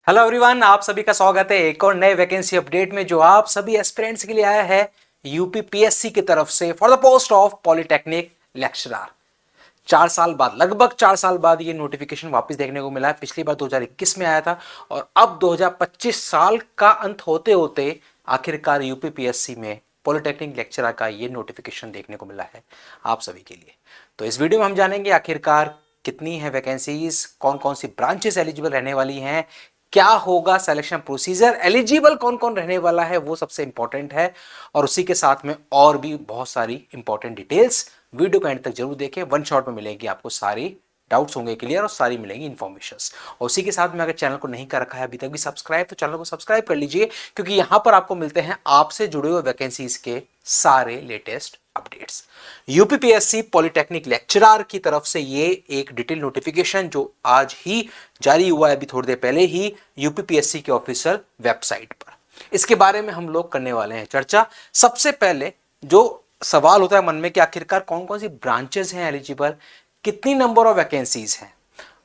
Hello everyone, आप सभी का स्वागत है एक और नए वैकेंसी अपडेट में जो आप सभी एस्पिरेंट्स के लिए आया है यूपी पीएससी की तरफ से for the post of polytechnic lecturer. 4 साल बाद, लगभग 4 साल बाद ये नोटिफिकेशन वापस देखने को मिला है। पिछली बार 2021 में आया था और अब 2025 साल का अंत होते होते आखिरकार यूपी पीएससी में पॉलिटेक्निक लेक्चरर का ये नोटिफिकेशन देखने को मिला है आप सभी के लिए। तो इस वीडियो में हम जानेंगे आखिरकार कितनी है वैकेंसीज, कौन कौन सी ब्रांचेस एलिजिबल रहने वाली हैं, क्या होगा सिलेक्शन प्रोसीजर, एलिजिबल कौन कौन रहने वाला है वो सबसे इंपॉर्टेंट है, और उसी के साथ में और भी बहुत सारी इंपॉर्टेंट डिटेल्स। वीडियो को एंड तक जरूर देखें, वन शॉट में मिलेगी आपको, सारी डाउट्स होंगे क्लियर और सारी मिलेंगी इन्फॉर्मेशंस। और उसी के साथ में अगर चैनल को नहीं कर रखा है अभी तक भी सब्सक्राइब, तो चैनल को सब्सक्राइब कर लीजिए, क्योंकि यहां पर आपको मिलते हैं आपसे जुड़े हुए वैकेंसीज के सारे latest updates. UPPSC polytechnic lecturer की तरफ से ये एक डिटेल नोटिफिकेशन जो आज ही जारी हुआ है, अभी थोड़ी देर पहले ही यूपीपीएससी के ऑफिशियल वेबसाइट पर, इसके बारे में हम लोग करने वाले हैं चर्चा। सबसे पहले जो सवाल होता है मन में कि आखिरकार कौन कौन सी ब्रांचेस हैं एलिजिबल, कितनी नंबर ऑफ वैकेंसीज हैं,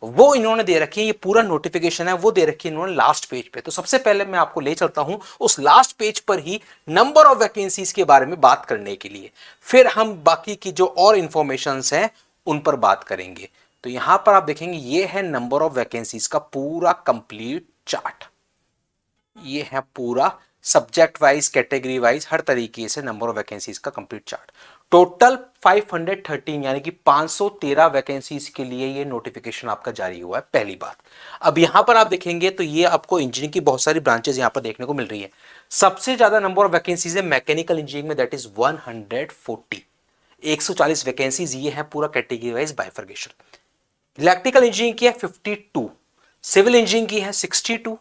वो इन्होंने दे रखी है। ये पूरा नोटिफिकेशन है वो दे रखी है इन्होंने लास्ट पेज पे। तो सबसे पहले मैं आपको ले चलता हूं उस लास्ट पेज पर ही नंबर ऑफ वैकेंसीज के बारे में बात करने के लिए, फिर हम बाकी की जो और इंफॉर्मेशंस हैं उन पर बात करेंगे। तो यहां पर आप देखेंगे ये है नंबर ऑफ वैकेंसीज का पूरा कंप्लीट चार्ट। ये है पूरा सब्जेक्ट वाइज, कैटेगरी वाइज, हर तरीके से नंबर ऑफ वैकेंसीज का कंप्लीट चार्ट। टोटल 513 यानी कि 513 वैकेंसीज के लिए ये नोटिफिकेशन आपका जारी हुआ है, पहली बात। अब यहां पर आप देखेंगे तो ये आपको इंजीनियरिंग की बहुत सारी ब्रांचेस यहां पर देखने को मिल रही है। सबसे ज्यादा नंबर ऑफ वैकेंसीज है मैकेनिकल इंजीनियरिंग में, दैट इज 140, 140 वैकेंसीज ये है पूरा category wise bifurcation. Electrical engineering की है 52, सिविल इंजीनियरिंग की है 62,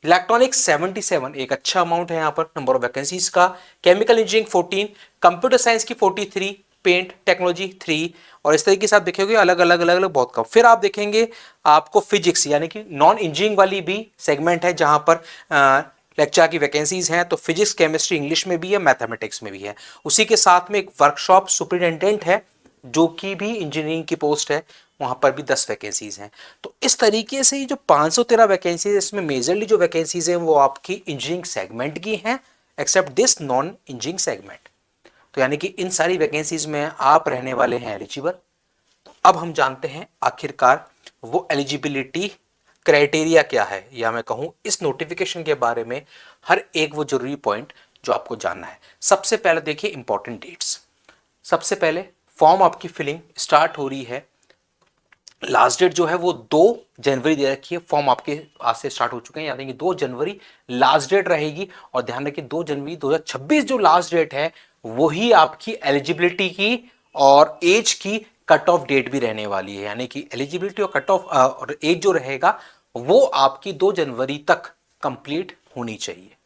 इलेक्ट्रॉनिक्स 77, एक अच्छा अमाउंट है यहां पर नंबर ऑफ वैकेंसीज का। केमिकल इंजीनियरिंग 14, कंप्यूटर साइंस की 43, पेंट टेक्नोलॉजी 3, और इस तरीके से आप देखेंगे अलग अलग अलग अलग बहुत कम। फिर आप देखेंगे आपको फिजिक्स यानी कि नॉन इंजीनियरिंग वाली भी सेगमेंट है जहां पर लेक्चर की वैकेंसीज हैं। तो फिजिक्स, केमिस्ट्री, इंग्लिश में भी है, मैथमेटिक्स में भी है। उसी के साथ में एक वर्कशॉप सुपरिटेंडेंट है जो कि भी इंजीनियरिंग की पोस्ट है, वहां पर भी 10 वैकेंसीज हैं। तो इस तरीके से ये जो 513 वैकेंसीज, इसमें मेजरली जो वैकेंसीज हैं वो आपकी इंजीनियरिंग सेगमेंट की हैं, except this non engineering segment. तो यानी कि इन सारी वैकेंसीज में आप रहने वाले हैं एलिजिबल। तो अब हम जानते हैं आखिरकार वो एलिजिबिलिटी क्राइटेरिया क्या है, या मैं कहूं इस नोटिफिकेशन के बारे में हर एक वो जरूरी पॉइंट जो आपको जानना है। सबसे पहले देखिए इंपॉर्टेंट डेट्स। सबसे पहले फॉर्म आपकी फिलिंग स्टार्ट हो रही है, लास्ट डेट जो है वो 2 जनवरी दे रखी है। फॉर्म आपके आज से स्टार्ट हो चुके हैं, यानी कि 2 जनवरी लास्ट डेट रहेगी। और ध्यान रखिए 2 जनवरी 2026 जो लास्ट डेट है वही आपकी एलिजिबिलिटी की और एज की कट ऑफ डेट भी रहने वाली है। यानी कि एलिजिबिलिटी और कट ऑफ और एज जो रहेगा वो आपकी 2 जनवरी तक कंप्लीट होनी चाहिए।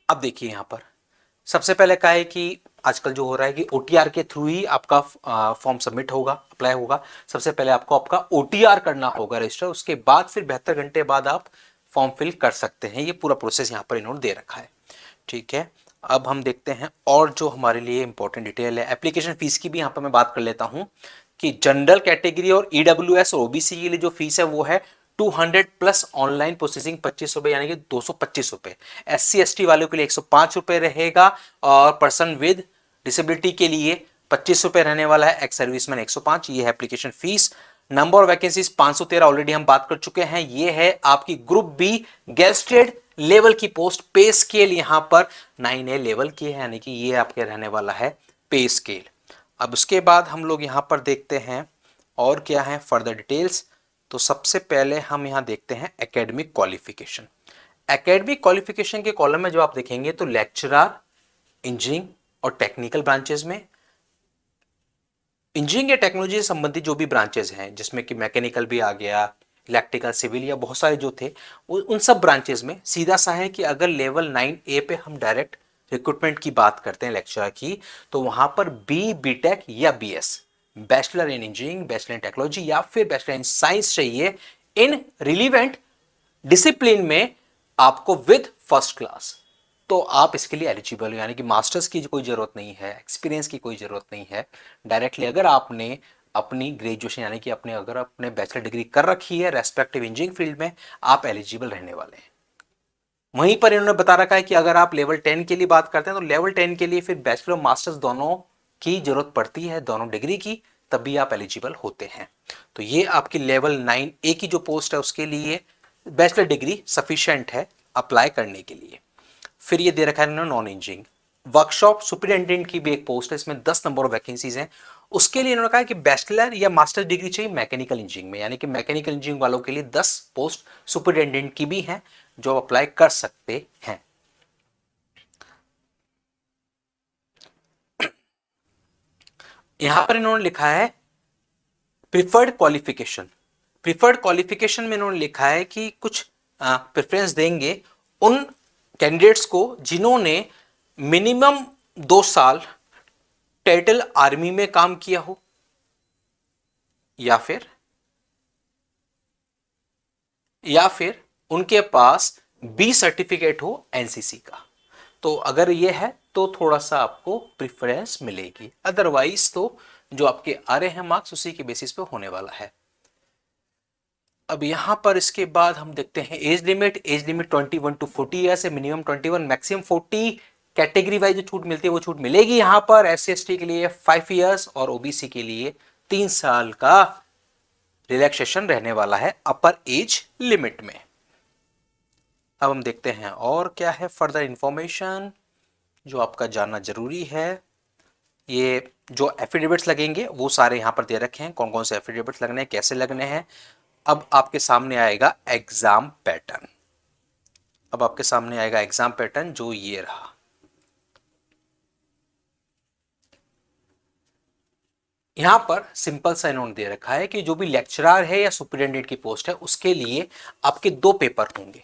अब देखिए यहां पर सबसे पहले कहा है कि आजकल जो हो रहा है कि ओटीआर के थ्रू ही आपका फॉर्म सबमिट होगा, अप्लाई होगा। सबसे पहले आपको आपका ओटीआर करना होगा रजिस्टर, उसके बाद फिर 72 घंटे बाद आप फॉर्म फिल कर सकते हैं। ये पूरा प्रोसेस यहाँ पर इन्होंने दे रखा है, ठीक है। अब हम देखते हैं और जो हमारे लिए इंपॉर्टेंट डिटेल है, एप्लीकेशन फीस की भी यहाँ पर मैं बात कर लेता हूँ कि जनरल कैटेगरी और ईडब्ल्यूएस और ओबीसी के लिए जो फीस है वो है 200 प्लस ऑनलाइन प्रोसेसिंग 25 रुपए, यानी कि 225 रुपए। SC ST वालों के लिए 105 रुपए रहेगा, और पर्सन विद डिसेबिलिटी के लिए 25 रुपए रहने वाला है, एक्स सर्विसमैन 105। ये है application fees. Number of vacancies 513 already हम बात कर चुके हैं। ये है आपकी ग्रुप बी गेस्टेड लेवल की पोस्ट। पे स्केल यहां पर 9A लेवल की है, यानी कि ये आपके रहने वाला है पे स्केल। अब उसके बाद हम लोग यहां पर देखते हैं और क्या है फर्दर डिटेल्स। तो सबसे पहले हम यहां देखते हैं एकेडमिक क्वालिफिकेशन। एकेडमिक क्वालिफिकेशन के कॉलम में जो आप देखेंगे तो लेक्चरर, इंजीनियरिंग और टेक्निकल ब्रांचेस में, इंजीनियरिंग या टेक्नोलॉजी से संबंधित जो भी ब्रांचेस हैं जिसमें कि मैकेनिकल भी आ गया, इलेक्ट्रिकल, सिविल या बहुत सारे जो थे, उन सब ब्रांचेस में सीधा सा है कि अगर लेवल 9A पे हम डायरेक्ट रिक्रूटमेंट की बात करते हैं लेक्चरर की, तो वहां पर बीटेक या BS, bachelor in engineering, bachelor in technology या फिर बैचलर इन साइंस चाहिए इन रिलीवेंट डिसिप्लिन में आपको विद फर्स्ट क्लास। तो आप इसके लिए एलिजिबल हो, यानी कि मास्टर्स की कोई जरूरत नहीं है, एक्सपीरियंस की कोई जरूरत नहीं है। डायरेक्टली अगर आपने अपनी ग्रेजुएशन यानी कि अपने अगर अपने बैचलर डिग्री कर रखी है रेस्पेक्टिव इंजीनियरिंग फील्ड में, आप एलिजिबल रहने वाले हैं। वहीं पर इन्होंने बता रखा है कि अगर आप लेवल 10 के लिए बात करते हैं तो लेवल 10 के लिए फिर बैचलर मास्टर्स दोनों की जरूरत पड़ती है, दोनों डिग्री की, तभी आप एलिजिबल होते हैं। तो ये आपकी लेवल 9A की जो पोस्ट है उसके लिए बैचलर डिग्री सफिशिएंट है अप्लाई करने के लिए। फिर ये दे रखा है इन्होंने नॉन इंजीनियरिंग वर्कशॉप सुपरिटेंडेंट की भी एक पोस्ट है, इसमें 10 नंबर ऑफ वैकेंसीज हैं। उसके लिए इन्होंने कहा कि बैचलर या मास्टर डिग्री चाहिए मैकेनिकल इंजीनियरिंग में, यानी कि मैकेनिकल इंजीनियरिंग वालों के लिए 10 पोस्ट सुपरिटेंडेंट की भी हैं जो अप्लाई कर सकते हैं। यहां पर इन्होंने लिखा है प्रिफर्ड क्वालिफिकेशन। प्रिफर्ड क्वालिफिकेशन में इन्होंने लिखा है कि कुछ प्रेफरेंस देंगे उन कैंडिडेट्स को जिन्होंने मिनिमम 2 साल टाइटल आर्मी में काम किया हो, या फिर उनके पास बी सर्टिफिकेट हो एनसीसी का। तो अगर ये है तो थोड़ा सा आपको प्रिफरेंस मिलेगी, अदरवाइज तो जो आपके आ रहे हैं मार्क्स उसी के बेसिस पे होने वाला है। अब यहां पर इसके बाद हम देखते हैं एज लिमिट 21 to 40 ईयर्स है, मिनिमम 21 मैक्सिमम 40। कैटेगरी वाइज जो छूट मिलती है वो छूट मिलेगी यहां पर SC/ST के लिए 5 ईयर्स और ओबीसी के लिए 3 साल का रिलैक्सेशन रहने वाला है अपर एज लिमिट में। अब हम देखते हैं और क्या है फर्दर इंफॉर्मेशन जो आपका जानना जरूरी है। ये जो एफिडेविट्स लगेंगे वो सारे यहां पर दे रखे हैं, कौन कौन से एफिडेविट्स लगने हैं, कैसे लगने हैं। अब आपके सामने आएगा एग्जाम पैटर्न। अब आपके सामने आएगा एग्जाम पैटर्न जो ये रहा। यहां पर सिंपल सा इन्होंने दे रखा है कि जो भी लेक्चरर है या सुपरिटेंडेंट की पोस्ट है उसके लिए आपके 2 पेपर होंगे।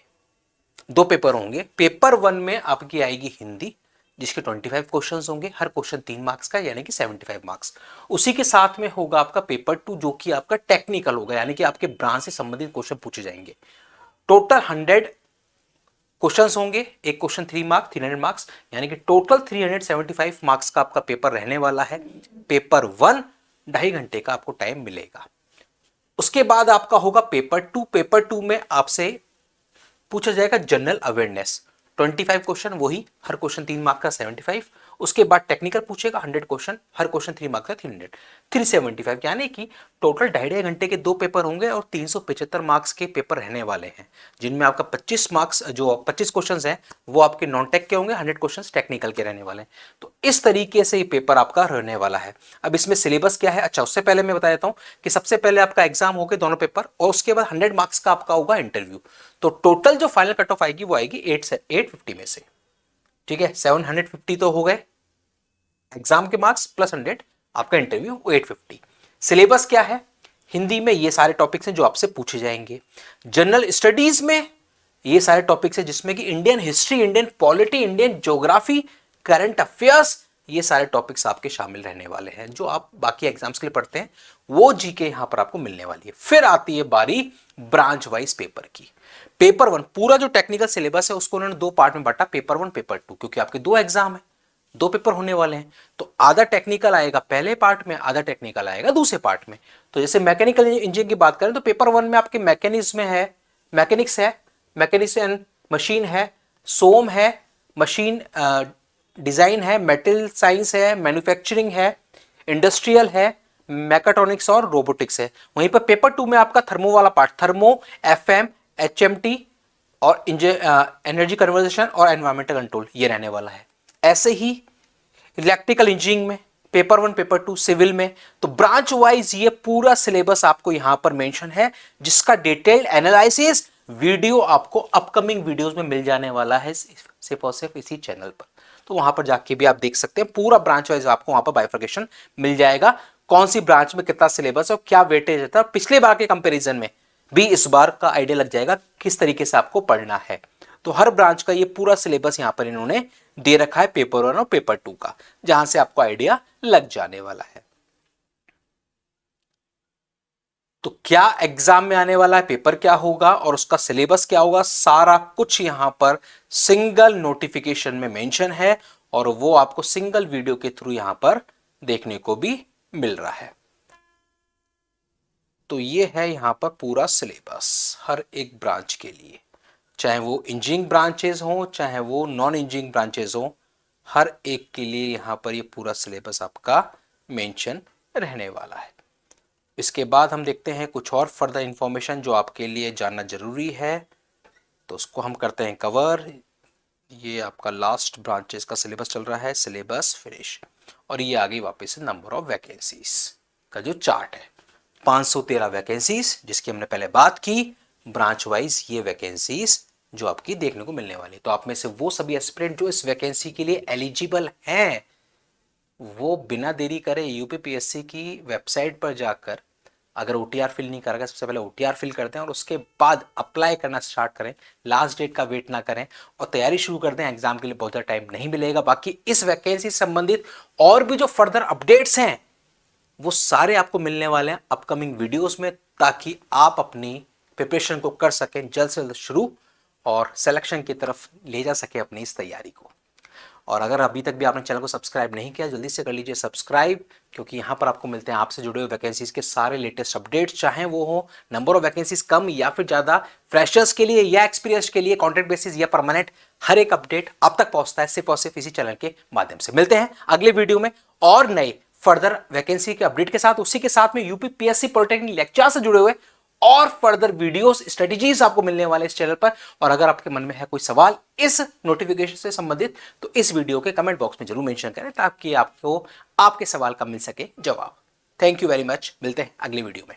2 पेपर होंगे। पेपर 1 में आपकी आएगी हिंदी जिसके 25 क्वेश्चंस होंगे, हर क्वेश्चन 3 मार्क्स का यानी कि 75 मार्क्स। उसी के साथ में होगा आपका पेपर 2 जो कि आपका टेक्निकल होगा, यानी कि आपके ब्रांच से संबंधित क्वेश्चन पूछे जाएंगे। टोटल 100 क्वेश्चंस होंगे, एक क्वेश्चन 3 मार्क्स 300 मार्क्स, यानी कि टोटल 375 मार्क्स का आपका पेपर रहने वाला है। पेपर 1 2.5 घंटे का आपको टाइम मिलेगा। उसके बाद आपका होगा पेपर 2। पेपर 2 में आपसे पूछा जाएगा जनरल अवेयरनेस 25 क्वेश्चन, वही हर क्वेश्चन 3 मार्क्स का 75। उसके बाद टेक्निकल पूछेगा 100 क्वेश्चन, हर क्वेश्चन 3 मार्क्स का 300 375, यानी कि टोटल 2.5 घंटे के 2 पेपर होंगे और 375 मार्क्स के पेपर रहने वाले हैं, जिनमें आपका 25 मार्क्स जो 25 क्वेश्चन हैं वो आपके नॉन टेक के होंगे, 100 क्वेश्चन टेक्निकल के रहने वाले हैं। तो इस तरीके से ये पेपर आपका रहने वाला है। अब इसमें सिलेबस क्या है, अच्छा उससे पहले मैं बता देता हूं कि सबसे पहले आपका एग्जाम होगा दोनों पेपर और उसके बाद 100 मार्क्स का आपका होगा इंटरव्यू। तो टोटल जो फाइनल कट ऑफ आएगी वो आएगी 850 में से। ठीक है, 750 तो हो गए एग्जाम के मार्क्स प्लस 100 आपका इंटरव्यू 850। सिलेबस क्या है, हिंदी में ये सारे टॉपिक्स हैं जो आपसे पूछे जाएंगे। जनरल स्टडीज में ये सारे टॉपिक्स हैं जिसमें कि Indian history, Indian polity, Indian geography, current affairs, ये सारे टॉपिक्स आपके शामिल रहने वाले हैं जो आप बाकी एग्जाम्स के लिए पढ़ते हैं, वो जीके यहां पर आपको मिलने वाली है। फिर आती है बारी ब्रांच वाइज पेपर की। पेपर 1 पूरा जो टेक्निकल सिलेबस है उसको उन्होंने 2 पार्ट में बांटा, पेपर 1 पेपर 2, क्योंकि आपके 2 एग्जाम है, 2 पेपर होने वाले हैं। तो आधा टेक्निकल आएगा पहले पार्ट में, आधा टेक्निकल आएगा दूसरे पार्ट में। तो जैसे मैकेनिकल इंजीनियरिंग की बात करें तो पेपर 1 में आपके मैकेनिक्स में है, मैकेनिक्स है, मैकेनिक्स एंड मशीन है, सोम है, मशीन डिजाइन है, मेटल साइंस है, मैन्युफैक्चरिंग है, इंडस्ट्रियल है, मैकाट्रॉनिक्स और रोबोटिक्स है। वहीं पर पेपर 2 में आपका थर्मो वाला पार्ट, थर्मो, एफएम, एचएमटी और एनर्जी कन्वर्जेशन और एनवायरमेंटल कंट्रोल ये रहने वाला है। ऐसे ही इलेक्ट्रिकल इंजीनियरिंग में पेपर 1 पेपर 2, सिविल में। तो ब्रांच वाइज ये पूरा सिलेबस आपको यहां पर मेंशन है जिसका डिटेल्ड एनालिसिस वीडियो आपको अपकमिंग वीडियोस में मिल जाने वाला है सिर्फ और सिर्फ इसी चैनल पर। तो वहां पर जाके भी आप देख सकते हैं, पूरा ब्रांच वाइज आपको वहां पर बाइफर्केशन मिल जाएगा, कौन सी ब्रांच में कितना सिलेबस और क्या वेटेज रहता है। पिछले बार के कंपैरिजन में भी इस बार का आइडिया लग जाएगा किस तरीके से आपको पढ़ना है। तो हर ब्रांच का ये पूरा सिलेबस यहां पर इन्होंने दे रखा है पेपर 1 और पेपर 2 का, जहां से आपको आइडिया लग जाने वाला है। तो क्या एग्जाम में आने वाला है, पेपर क्या होगा और उसका सिलेबस क्या होगा, सारा कुछ यहां पर सिंगल नोटिफिकेशन में मेंशन है और वो आपको सिंगल वीडियो के थ्रू यहां पर देखने को भी मिल रहा है। तो ये है यहाँ पर पूरा सिलेबस हर एक ब्रांच के लिए, चाहे वो इंजीनियरिंग ब्रांचेस हों चाहे वो नॉन इंजीनियरिंग ब्रांचेस हों, हर एक के लिए यहाँ पर ये पूरा सिलेबस आपका मेंशन रहने वाला है। इसके बाद हम देखते हैं कुछ और फर्दर इंफॉर्मेशन जो आपके लिए जानना जरूरी है, तो उसको हम करते हैं कवर। ये आपका लास्ट ब्रांचेस का सिलेबस चल रहा है, सिलेबस फिनिश, और ये आ गई वापस से नंबर ऑफ वैकेंसीज का जो चार्ट है। 513 वैकेंसीज जिसकी हमने पहले बात की, ब्रांच वाइज ये वैकेंसीज जो आपकी देखने को मिलने वाली। तो आप में से वो सभी एस्पिरेंट जो इस वैकेंसी के लिए एलिजिबल हैं, वो बिना देरी करे यूपीपीएससी की वेबसाइट पर जाकर, अगर ओटीआर फिल नहीं करेगा सबसे पहले ओटीआर फिल करते हैं और उसके बाद अप्लाई करना स्टार्ट करें। लास्ट डेट का वेट ना करें और तैयारी शुरू कर दें। एग्जाम के लिए बहुत ज़्यादा टाइम नहीं मिलेगा। बाकी इस वैकेंसी से संबंधित और भी जो फर्दर अपडेट्स हैं वो सारे आपको मिलने वाले हैं अपकमिंग वीडियोस में, ताकि आप अपनी प्रिपरेशन को कर सकें जल्द से जल्द शुरू और सिलेक्शन की तरफ ले जा सके अपनी इस तैयारी को। और अगर अभी तक भी आपने चैनल को सब्सक्राइब नहीं किया, जल्दी से कर लीजिए सब्सक्राइब, क्योंकि यहाँ पर आपको मिलते हैं आपसे जुड़े हुए वैकेंसीज के सारे लेटेस्ट अपडेट्स, चाहे वो हो नंबर ऑफ वैकेंसीज कम या फिर ज़्यादा, फ्रेशर्स के लिए या एक्सपीरियंस के लिए, कॉन्ट्रैक्ट बेसिस या परमानेंट, हर एक अपडेट आप तक पहुंचता है सिर्फ और सिर्फ इसी चैनल के माध्यम से। मिलते हैं अगले वीडियो में और नए फर्दर वैकेंसी के अपडेट के साथ, उसी के साथ में यूपीपीएससी पॉलिटेक्निक लेक्चर से जुड़े हुए और फर्दर वीडियोस स्ट्रेटेजीज आपको मिलने वाले इस चैनल पर। और अगर आपके मन में है कोई सवाल इस नोटिफिकेशन से संबंधित, तो इस वीडियो के कमेंट बॉक्स में जरूर मेंशन करें ताकि आपको आपके सवाल का मिल सके जवाब। थैंक यू वेरी मच, मिलते हैं अगली वीडियो में।